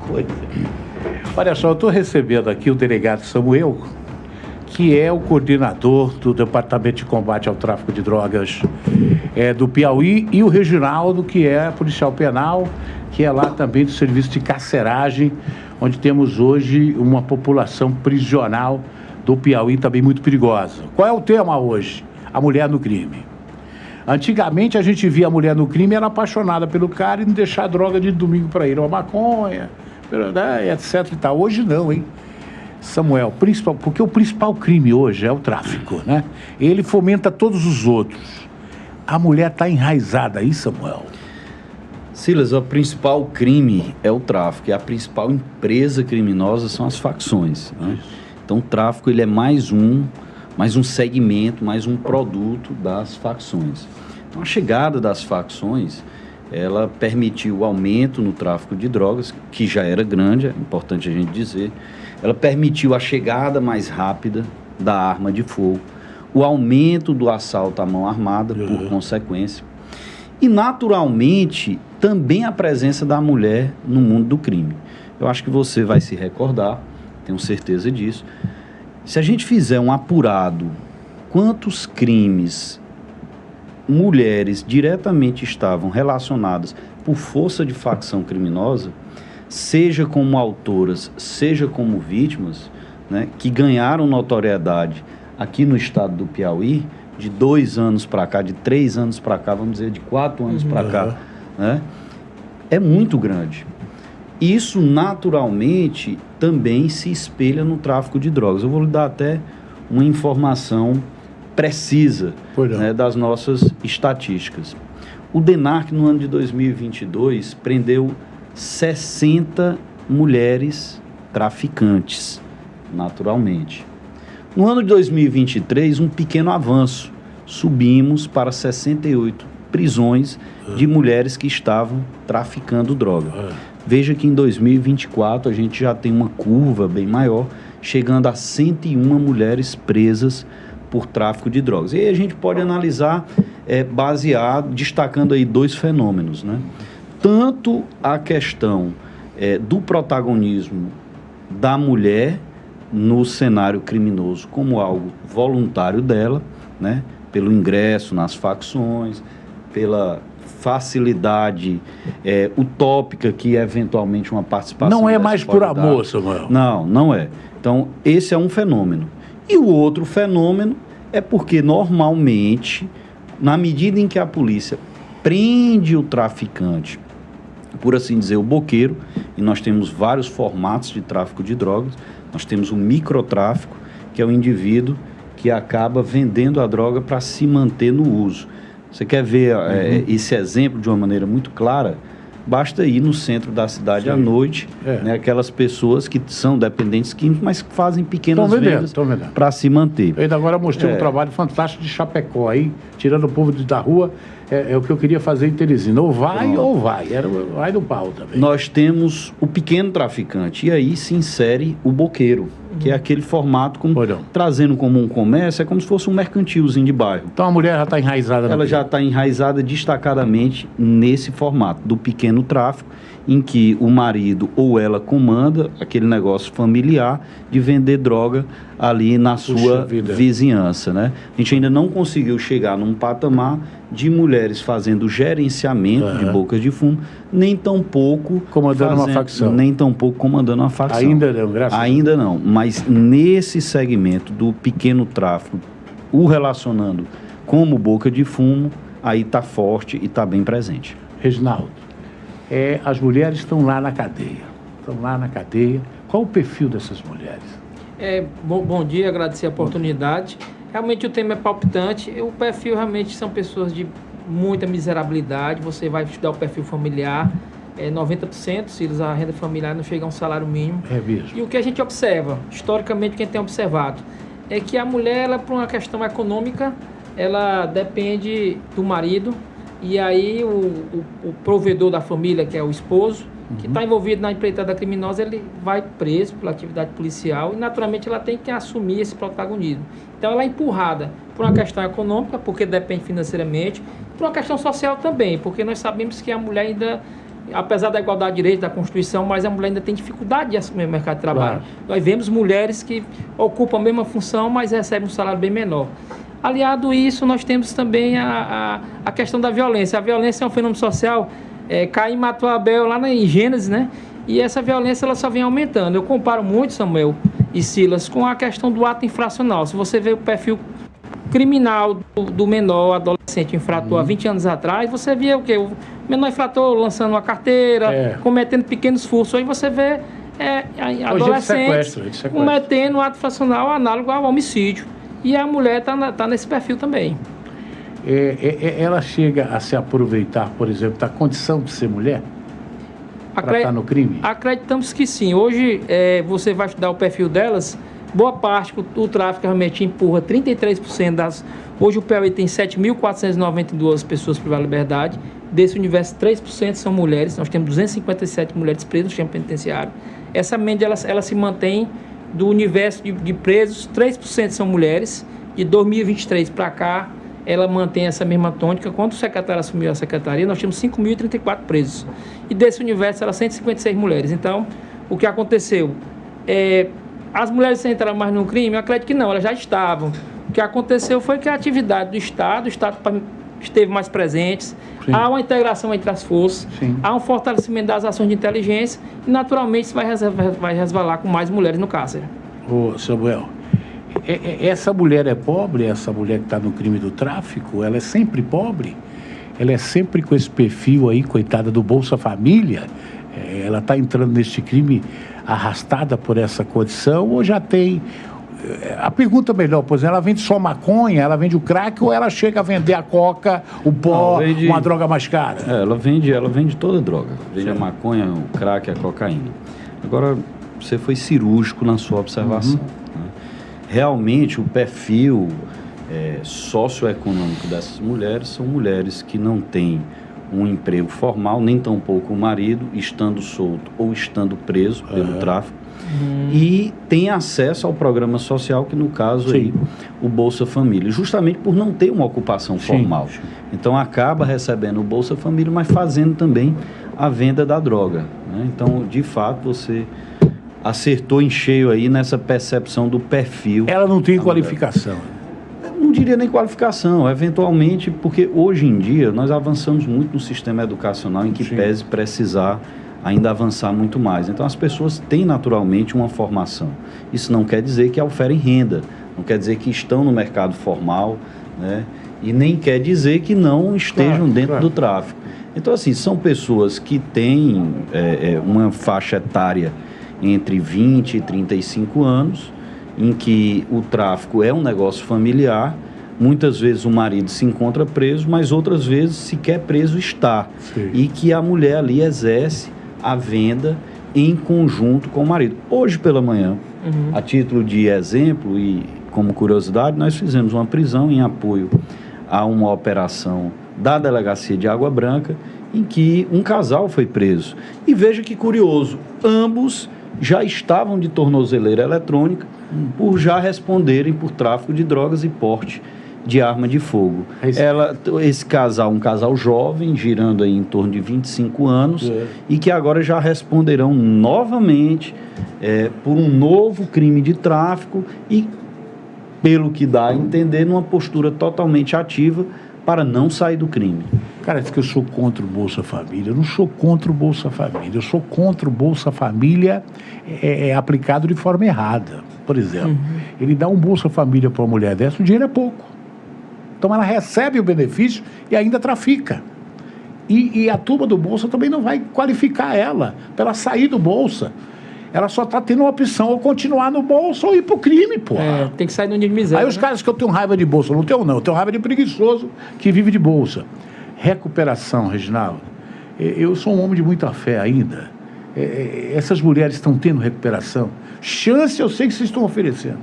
coisa. Olha só, eu estou recebendo aqui o delegado Samuel, que é o coordenador do Departamento de Combate ao Tráfico de Drogas do Piauí, e o Reginaldo, que é policial penal, que é lá também do Serviço de Carceragem, onde temos hoje uma população prisional do Piauí também muito perigosa. Qual é o tema hoje? A mulher no crime. Antigamente a gente via a mulher no crime, era apaixonada pelo cara e não deixar droga de domingo para ir, uma maconha, etc e tal. Hoje não, hein? Samuel, porque o principal crime hoje é o tráfico, né? Ele fomenta todos os outros. A mulher está enraizada aí, Samuel? Silas, o principal crime é o tráfico, e a principal empresa criminosa são as facções, né? Então o tráfico ele é mais um segmento, mais um produto das facções. Então a chegada das facções, ela permitiu o aumento no tráfico de drogas, que já era grande, é importante a gente dizer. Ela permitiu a chegada mais rápida da arma de fogo, o aumento do assalto à mão armada, por consequência, e naturalmente também a presença da mulher no mundo do crime. Eu acho que você vai se recordar, tenho certeza disso. Se a gente fizer um apurado, quantos crimes mulheres diretamente estavam relacionadas por força de facção criminosa, seja como autoras, seja como vítimas, né, que ganharam notoriedade aqui no estado do Piauí, de 2 anos para cá, de 3 anos para cá, vamos dizer, de 4 anos para cá, né, é muito grande. Isso, naturalmente, também se espelha no tráfico de drogas. Eu vou lhe dar até uma informação precisa, né, das nossas estatísticas. O DENARC, no ano de 2022, prendeu 60 mulheres traficantes, naturalmente. No ano de 2023, um pequeno avanço. Subimos para 68 prisões de mulheres que estavam traficando droga. Veja que em 2024 a gente já tem uma curva bem maior, chegando a 101 mulheres presas por tráfico de drogas. E aí a gente pode analisar, destacando aí 2 fenômenos, né? Tanto a questão do protagonismo da mulher no cenário criminoso como algo voluntário dela, né? Pelo ingresso nas facções, pela facilidade utópica que eventualmente uma participação... Não é mais por amor, Samuel. Não é. Então, esse é um fenômeno. E o outro fenômeno é porque, normalmente, na medida em que a polícia prende o traficante, por assim dizer, o boqueiro, e nós temos vários formatos de tráfico de drogas, nós temos o microtráfico, que é o indivíduo que acaba vendendo a droga para se manter no uso. Você quer ver esse exemplo de uma maneira muito clara? Basta ir no centro da cidade à noite, né, aquelas pessoas que são dependentes químicos, mas que fazem pequenas vendas para se manter. Eu ainda agora mostrei um trabalho fantástico de Chapecó aí, tirando o povo da rua. É o que eu queria fazer em Teresina. Ou vai. Vai no pau também. Nós temos o pequeno traficante, e aí se insere o boqueiro, que é aquele formato, trazendo como um comércio, é como se fosse um mercantilzinho de bairro. Então a mulher já está enraizada. Ela já está enraizada destacadamente nesse formato do pequeno tráfico, em que o marido ou ela comanda aquele negócio familiar de vender droga ali na sua vizinhança, né? A gente ainda não conseguiu chegar num patamar de mulheres fazendo gerenciamento de bocas de fumo, nem tampouco comandando uma facção. Nem tampouco comandando uma facção. Ainda não, graças a Deus. Ainda não, mas nesse segmento do pequeno tráfico, o relacionando como boca de fumo, aí está forte e está bem presente. Reginaldo, as mulheres estão lá na cadeia. Qual o perfil dessas mulheres? Bom dia, agradecer a oportunidade. Realmente o tema é palpitante. O perfil realmente são pessoas de muita miserabilidade. Você vai estudar o perfil familiar, 90%, Silas, a renda familiar não chega a um salário mínimo. É mesmo. E o que a gente observa, historicamente, quem tem observado, é que a mulher, ela, por uma questão econômica, ela depende do marido. E aí o provedor da família, que é o esposo, que está envolvido na empreitada criminosa, ele vai preso pela atividade policial e naturalmente ela tem que assumir esse protagonismo. Então ela é empurrada por uma questão econômica, porque depende financeiramente, por uma questão social também, porque nós sabemos que a mulher ainda apesar da igualdade de direitos, da Constituição, mas a mulher ainda tem dificuldade de assumir o mercado de trabalho. Nós vemos mulheres que ocupam a mesma função, mas recebem um salário bem menor. Aliado a isso, nós temos também a questão da violência. A violência é um fenômeno social. Caim matou Abel lá em Gênesis, né? E essa violência ela só vem aumentando. Eu comparo muito, Samuel e Silas, com a questão do ato infracional. Se você vê o perfil criminal do menor adolescente infrator há 20 anos atrás, você via o quê? O menor infrator lançando uma carteira, cometendo pequenos furtos. Aí você vê adolescentes cometendo um ato infracional análogo ao homicídio. E a mulher está nesse perfil também. Ela chega a se aproveitar, por exemplo, da condição de ser mulher para estar no crime? Acreditamos que sim. Hoje, você vai estudar o perfil delas, boa parte, o tráfico realmente empurra 33% das... Hoje o Piauí tem 7.492 pessoas privadas de liberdade. Desse universo, 3% são mulheres. Nós temos 257 mulheres presas no sistema penitenciário. Essa média, ela se mantém do universo de presos, 3% são mulheres. De 2023 para cá, ela mantém essa mesma tônica. Quando o secretário assumiu a secretaria, nós tínhamos 5.034 presos. E desse universo, eram 156 mulheres. Então, o que aconteceu? As mulheres entraram mais no crime? Eu acredito que não, elas já estavam. O que aconteceu foi que a atividade do Estado esteve mais presente, sim. Há uma integração entre as forças, sim. Há um fortalecimento das ações de inteligência e, naturalmente, isso vai resvalar com mais mulheres no cárcere. Ô, Samuel, essa mulher é pobre, essa mulher que está no crime do tráfico, ela é sempre pobre? Ela é sempre com esse perfil aí, coitada do Bolsa Família? Ela está entrando neste crime arrastada por essa condição ou já tem... A pergunta melhor, por exemplo, ela vende só maconha, ela vende o crack ou ela chega a vender a coca, o pó, uma droga mais cara? Ela vende toda a droga. Vende a maconha, o crack, a cocaína. Agora, você foi cirúrgico na sua observação. Né? Realmente, o perfil socioeconômico dessas mulheres são mulheres que não têm um emprego formal, nem tampouco o marido, estando solto ou estando preso pelo tráfico. E tem acesso ao programa social, que no caso aí, o Bolsa Família, justamente por não ter uma ocupação formal. Sim. Então acaba recebendo o Bolsa Família, mas fazendo também a venda da droga. Né? Então, de fato, você acertou em cheio aí nessa percepção do perfil. Ela não tem qualificação? Não diria nem qualificação, eventualmente, porque hoje em dia nós avançamos muito no sistema educacional, em que pese precisar ainda avançar muito mais. Então, as pessoas têm naturalmente uma formação. Isso não quer dizer que oferem renda, não quer dizer que estão no mercado formal, né? E nem quer dizer que não estejam dentro do tráfico. Então, assim, são pessoas que têm uma faixa etária entre 20 e 35 anos, em que o tráfico é um negócio familiar. Muitas vezes o marido se encontra preso, mas outras vezes sequer preso está. Sim. E que a mulher ali exerce a venda em conjunto com o marido. Hoje pela manhã, a título de exemplo e como curiosidade, nós fizemos uma prisão em apoio a uma operação da Delegacia de Água Branca, em que um casal foi preso. E veja que curioso, ambos já estavam de tornozeleira eletrônica por já responderem por tráfico de drogas e porte de arma de fogo. Esse casal, um casal jovem, girando aí em torno de 25 anos, e que agora já responderão novamente por um novo crime de tráfico e, pelo que dá a entender, numa postura totalmente ativa para não sair do crime. Cara, diz que eu sou contra o Bolsa Família. Eu não sou contra o Bolsa Família. Eu sou contra o Bolsa Família aplicado de forma errada. Por exemplo, ele dá um Bolsa Família para uma mulher dessa, o dinheiro é pouco. Então ela recebe o benefício e ainda trafica. E a turma do Bolsa também não vai qualificar ela para ela sair do Bolsa. Ela só está tendo uma opção, ou continuar no Bolsa ou ir pro crime, pô. Tem que sair do nível de miséria. Aí os caras que eu tenho raiva de Bolsa, não tenho não, eu tenho raiva de preguiçoso que vive de Bolsa. Recuperação, Reginaldo. Eu sou um homem de muita fé ainda. Essas mulheres estão tendo recuperação. Chance eu sei que vocês estão oferecendo.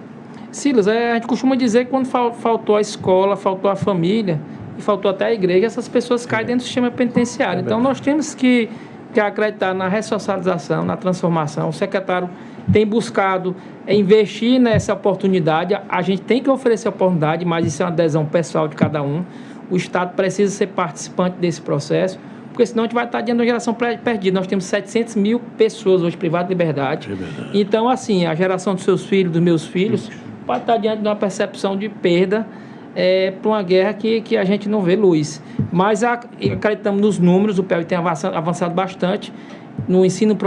Silas, a gente costuma dizer que quando faltou a escola, faltou a família e faltou até a igreja, essas pessoas caem dentro do sistema penitenciário. Então nós temos que acreditar na ressocialização, na transformação. O secretário tem buscado investir nessa oportunidade. A gente tem que oferecer a oportunidade, mas isso é uma adesão pessoal de cada um. O Estado precisa ser participante desse processo. porque senão a gente vai estar diante de uma geração perdida. Nós temos 700 mil pessoas hoje privadas de liberdade. É verdade. Então, assim, a geração dos seus filhos, dos meus filhos, pode estar diante de uma percepção de perda para uma guerra que a gente não vê luz. Mas acreditamos nos números, o Piauí tem avançado bastante no ensino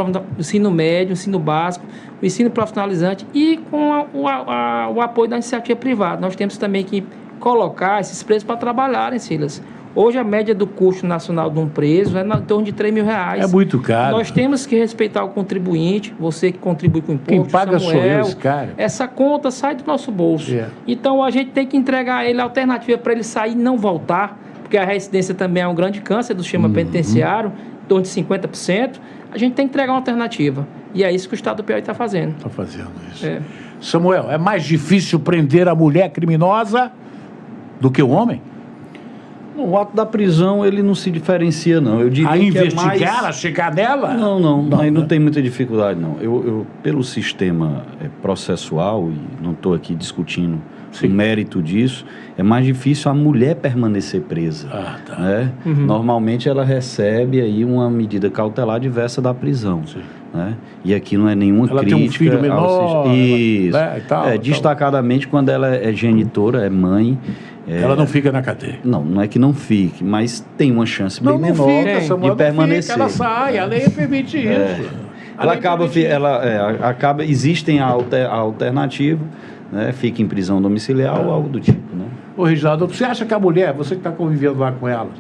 médio, ensino básico, o ensino profissionalizante e com o apoio da iniciativa privada. Nós temos também que colocar esses presos para trabalharem, Silas. Hoje a média do custo nacional de um preso é em torno de R$3 mil. É muito caro. Nós temos que respeitar o contribuinte, você que contribui com o imposto. Quem paga Samuel, sou eu, esse cara. Essa conta sai do nosso bolso. Yeah. Então a gente tem que entregar a ele a alternativa para ele sair e não voltar, porque a residência também é um grande câncer do sistema penitenciário, em torno de 50%. A gente tem que entregar uma alternativa. E é isso que o Estado do Piauí está fazendo. Está fazendo isso. É. Samuel, é mais difícil prender a mulher criminosa do que o homem? O ato da prisão, ele não se diferencia, não. Eu diria A que investigar, é mais... a chegar nela? Não, aí né? não tem muita dificuldade, não. Eu pelo sistema processual, e não estou aqui discutindo Sim. o mérito disso, é mais difícil a mulher permanecer presa. Ah, tá. Né? Normalmente ela recebe aí uma medida cautelar diversa da prisão. Sim. Né? E aqui não é nenhuma Ela crítica... tem um filho menor, Isso. né, e tal. Destacadamente quando ela é genitora, é mãe... Ela não fica na cadeia. Não é que não fique, mas tem uma chance bem menor Samuel, de permanecer. Ela sai, a lei permite isso. Ela acaba, existem a alternativa, né? Fica em prisão domiciliar ou algo do tipo, né? Ô, Reginaldo, você acha que a mulher, você que está convivendo lá com ela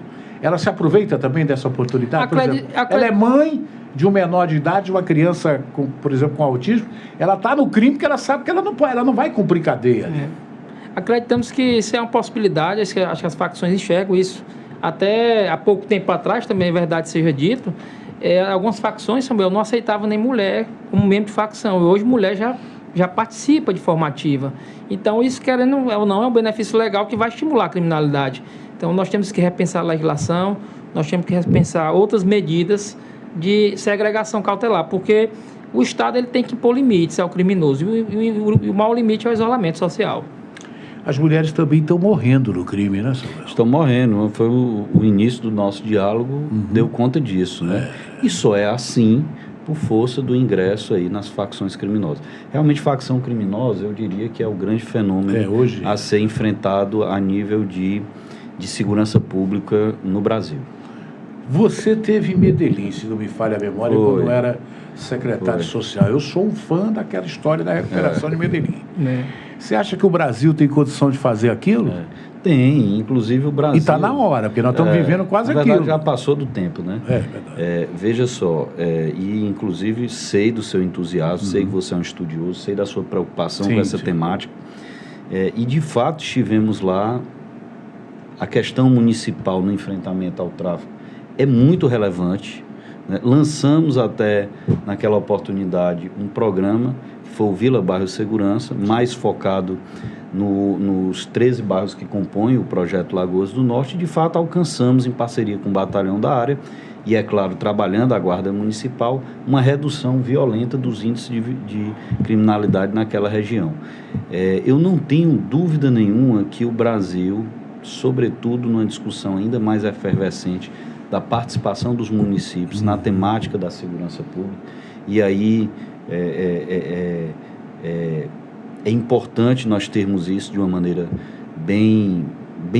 se aproveita também dessa oportunidade? Por exemplo, ela é mãe de um menor de idade, uma criança, por exemplo, com autismo, ela está no crime porque ela sabe que ela não vai cumprir cadeia. Acreditamos que isso é uma possibilidade, acho que as facções enxergam isso. Até há pouco tempo atrás, também é verdade seja dito, algumas facções, Samuel, não aceitavam nem mulher como membro de facção. E hoje mulher já participa de forma ativa. Então isso, querendo ou não, é um benefício legal que vai estimular a criminalidade. Então nós temos que repensar a legislação, nós temos que repensar outras medidas de segregação cautelar, porque o Estado ele tem que impor limites ao criminoso e o maior limite é o isolamento social. As mulheres também estão morrendo no crime, né, Samuel? Estão morrendo. Foi o início do nosso diálogo, deu conta disso, né? E só é assim por força do ingresso aí nas facções criminosas. Realmente, facção criminosa, eu diria que é o grande fenômeno hoje a ser enfrentado a nível de segurança pública no Brasil. Você teve em Medellín, se não me falha a memória, quando era secretário social. Eu sou um fã daquela história da recuperação de Medellín. Você acha que o Brasil tem condição de fazer aquilo? Tem, inclusive o Brasil... E está na hora, porque nós estamos vivendo quase na verdade, aquilo. já passou do tempo, né? Verdade. Veja só, e inclusive sei do seu entusiasmo, sei que você é um estudioso, sei da sua preocupação com essa temática. E de fato estivemos lá, a questão municipal no enfrentamento ao tráfico é muito relevante, né? Lançamos até naquela oportunidade um programa que foi o Vila Bairro Segurança, mais focado nos 13 bairros que compõem o projeto Lagoas do Norte. De fato alcançamos, em parceria com o batalhão da área e, é claro, trabalhando a Guarda Municipal, uma redução violenta dos índices de criminalidade naquela região. Eu não tenho dúvida nenhuma que o Brasil, sobretudo numa discussão ainda mais efervescente da participação dos municípios na temática da segurança pública, e aí é importante nós termos isso de uma maneira bem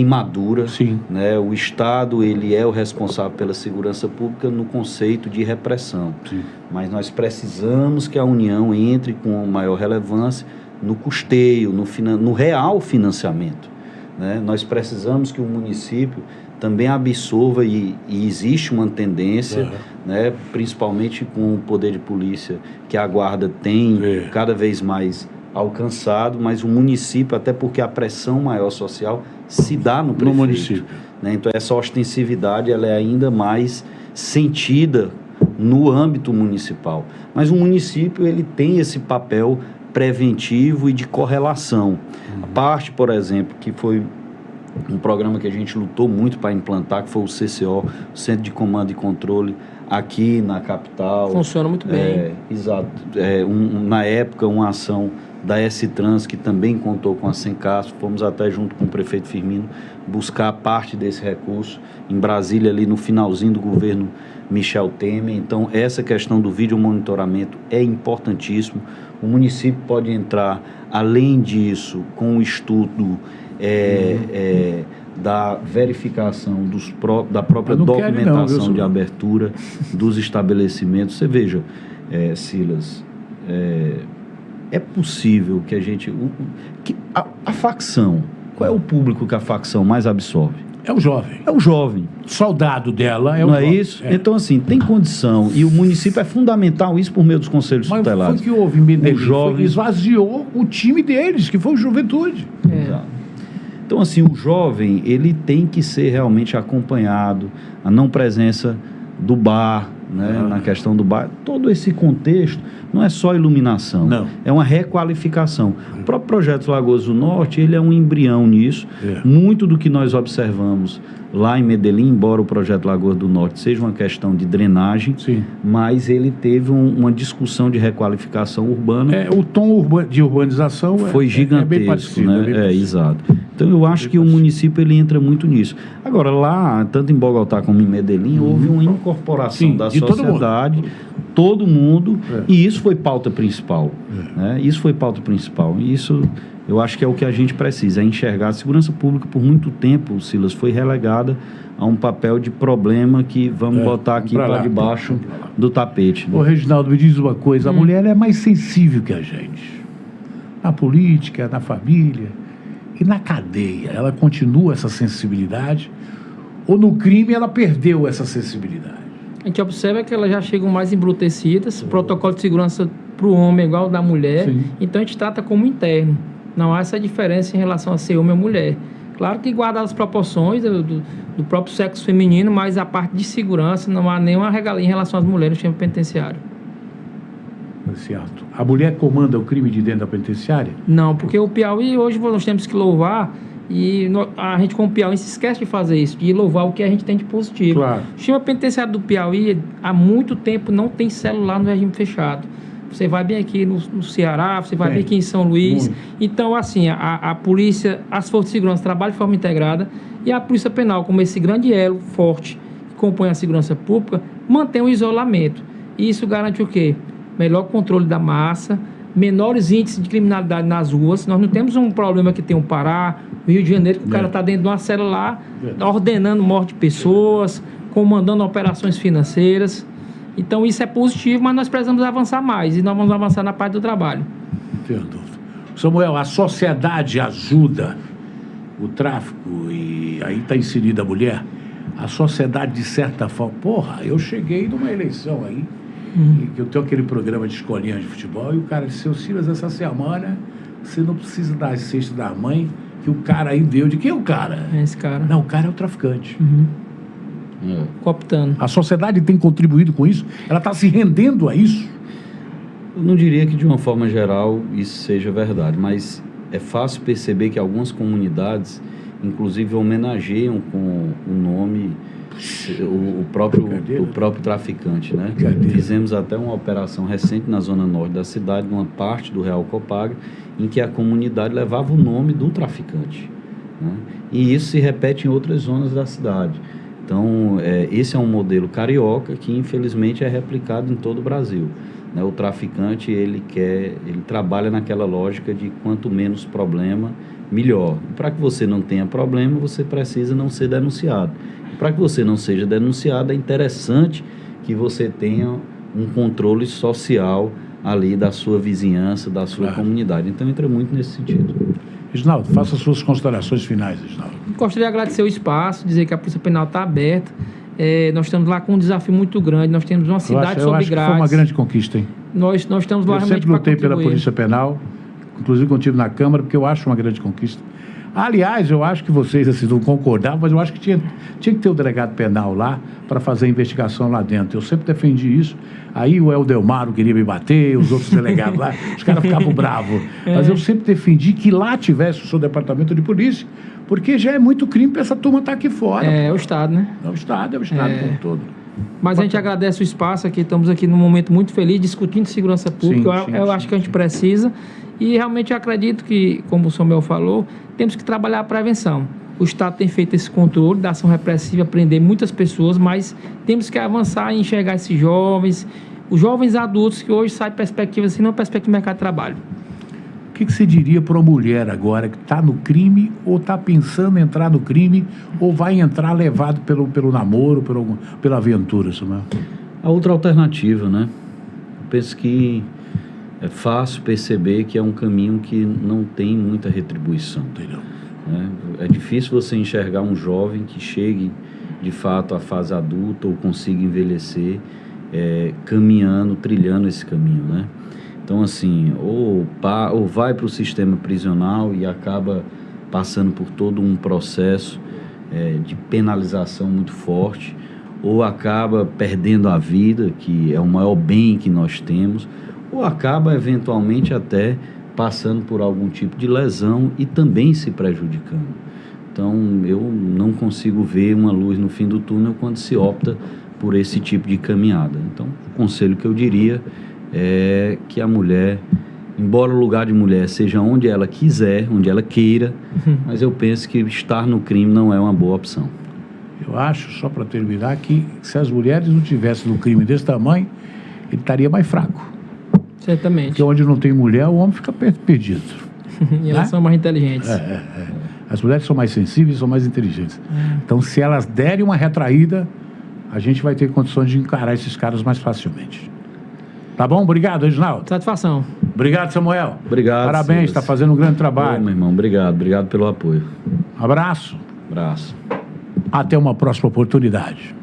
madura. Sim. Né? O Estado, ele é o responsável pela segurança pública no conceito de repressão. Sim. Mas nós precisamos que a União entre com maior relevância no custeio, no real financiamento. Né? Nós precisamos que o município também absorva, e existe uma tendência, né, principalmente com o poder de polícia que a Guarda tem cada vez mais alcançado, mas o município, até porque a pressão maior social se dá no prefeito. No município. Né? Então essa ostensividade ela é ainda mais sentida no âmbito municipal. Mas o município ele tem esse papel preventivo e de correlação. A parte, por exemplo, que foi um programa que a gente lutou muito para implantar, que foi o CCO, o Centro de Comando e Controle, aqui na capital. Funciona muito bem. Exato. Na época, uma ação da S-Trans, que também contou com a Sencastro. Fomos até junto com o prefeito Firmino buscar parte desse recurso em Brasília, ali no finalzinho do governo Michel Temer. Então, essa questão do vídeo monitoramento é importantíssimo. O município pode entrar, além disso, com o estudo da verificação da própria documentação de abertura dos estabelecimentos. Você veja, Silas, é possível que a gente... a facção, qual é o público que a facção mais absorve? É o jovem. É o jovem. Soldado dela é o Não jovem. é isso? Então, assim, tem condição. E o município é fundamental isso por meio dos conselhos tutelares. Mas foi que houve em Medellín, jovem esvaziou o time deles, que foi o Juventude. Então, assim, o jovem, ele tem que ser realmente acompanhado. A não presença do bar, né, na questão do bar. Todo esse contexto não é só iluminação. Não. É uma requalificação. O próprio projeto Lagoas do Norte, ele é um embrião nisso. Muito do que nós observamos lá em Medellín, embora o projeto Lagoas do Norte seja uma questão de drenagem, mas ele teve uma discussão de requalificação urbana. O tom de urbanização foi gigantesco, bem parecido, né? Exato. Então eu acho que o município ele entra muito nisso. Agora lá, tanto em Bogotá como em Medellín, houve uma incorporação da sociedade, todo mundo, e isso foi pauta principal. Né? Isso foi pauta principal. E isso eu acho que é o que a gente precisa, é enxergar. A segurança pública, por muito tempo, Silas, foi relegada a um papel de problema que vamos botar aqui para debaixo do tapete. Né? Ô, Reginaldo, me diz uma coisa, a mulher é mais sensível que a gente. Na política, na família e na cadeia. Ela continua essa sensibilidade ou no crime ela perdeu essa sensibilidade? A gente observa que elas já chegam mais embrutecidas, o protocolo de segurança para o homem é igual ao da mulher, então a gente trata como interno. Não há essa diferença em relação a ser homem ou mulher. Claro que guarda as proporções do próprio sexo feminino, mas a parte de segurança não há nenhuma regalia em relação às mulheres no sistema penitenciário. Certo. A mulher comanda o crime de dentro da penitenciária? Não, porque o Piauí, hoje nós temos que louvar, e a gente como Piauí se esquece de fazer isso, de louvar o que a gente tem de positivo. Claro. O sistema penitenciário do Piauí, há muito tempo, não tem celular no regime fechado. Você vai bem aqui no Ceará, você vai bem aqui em São Luís. Então, assim, a polícia, as forças de segurança trabalham de forma integrada e a polícia penal, como esse grande elo forte que compõe a segurança pública, mantém o isolamento. E isso garante o quê? Melhor controle da massa, menores índices de criminalidade nas ruas. Nós não temos um problema que tem o Pará, o Rio de Janeiro, que o cara está dentro de uma cela lá, ordenando morte de pessoas, comandando operações financeiras. Então isso é positivo, mas nós precisamos avançar mais e nós vamos avançar na parte do trabalho. Entendo. Samuel, a sociedade ajuda o tráfico e aí está inserida a mulher. A sociedade, de certa forma... Porra, eu cheguei numa eleição aí, que eu tenho aquele programa de escolinhas de futebol e o cara disse, seu Silas, essa semana você não precisa dar cesta da mãe que o cara aí deu. De quem é o cara? É esse cara. Não, o cara é o traficante. Cooptando. A sociedade tem contribuído com isso? Ela está se rendendo a isso? Eu não diria que de uma forma geral isso seja verdade, mas é fácil perceber que algumas comunidades, inclusive, homenageiam com o nome o próprio traficante, né? Fizemos até uma operação recente na zona norte da cidade, numa parte do Real Copagre, em que a comunidade levava o nome do traficante, né? E isso se repete em outras zonas da cidade. Então, esse é um modelo carioca que, infelizmente, é replicado em todo o Brasil, né? O traficante, ele trabalha naquela lógica de quanto menos problema, melhor. Para que você não tenha problema, você precisa não ser denunciado. Para que você não seja denunciado, é interessante que você tenha um controle social ali da sua vizinhança, da sua comunidade. Então, entra muito nesse sentido. Reginaldo, faça as suas considerações finais, Reginaldo. Gostaria de agradecer o espaço, dizer que a Polícia Penal está aberta. Nós estamos lá com um desafio muito grande. Nós temos uma cidade sob grades. Foi uma grande conquista, hein? Nós estamos lá realmente para contribuir. Eu sempre lutei pela Polícia Penal, inclusive quando estive na Câmara, porque eu acho uma grande conquista. Aliás, eu acho que vocês assim, não concordavam, mas eu acho que tinha que ter o delegado penal lá para fazer a investigação lá dentro. Eu sempre defendi isso. Aí o Eldelmaro queria me bater, os outros delegados lá, os caras ficavam bravos. Mas eu sempre defendi que lá tivesse o seu departamento de polícia, porque já é muito crime para essa turma estar aqui fora. É o Estado, né? É o Estado como todo. Mas a gente agradece o espaço aqui, estamos aqui num momento muito feliz, discutindo segurança pública. Eu acho que a gente precisa. E realmente eu acredito que, como o Samuel falou, temos que trabalhar a prevenção. O Estado tem feito esse controle da ação repressiva, prender muitas pessoas, mas temos que avançar em enxergar esses jovens, os jovens adultos que hoje saem perspectiva assim, não perspectiva do mercado de trabalho. O que você diria para uma mulher agora que está no crime ou está pensando em entrar no crime ou vai entrar levado pelo namoro, pela aventura, Samuel? A outra alternativa, né? Eu penso que é fácil perceber que é um caminho que não tem muita retribuição. Entendeu? É difícil você enxergar um jovem que chegue de fato à fase adulta ou consiga envelhecer caminhando, trilhando esse caminho, né? Então, assim, ou vai para o sistema prisional e acaba passando por todo um processo de penalização muito forte, ou acaba perdendo a vida, que é o maior bem que nós temos, ou acaba eventualmente até passando por algum tipo de lesão e também se prejudicando. Então, eu não consigo ver uma luz no fim do túnel quando se opta por esse tipo de caminhada. Então, o conselho que eu diria é que a mulher, embora o lugar de mulher seja onde ela quiser, onde ela queira, mas eu penso que estar no crime não é uma boa opção. Eu acho, só para terminar, que se as mulheres não tivessem no crime desse tamanho, ele estaria mais fraco. Certamente. Porque onde não tem mulher, o homem fica perdido. E elas são mais inteligentes. As mulheres são mais sensíveis, são mais inteligentes. Então, se elas derem uma retraída, a gente vai ter condições de encarar esses caras mais facilmente. Tá bom? Obrigado, Reginaldo. Satisfação. Obrigado, Samuel. Obrigado. Parabéns, está fazendo um grande trabalho. Meu irmão, obrigado pelo apoio. Abraço. Abraço. Até uma próxima oportunidade.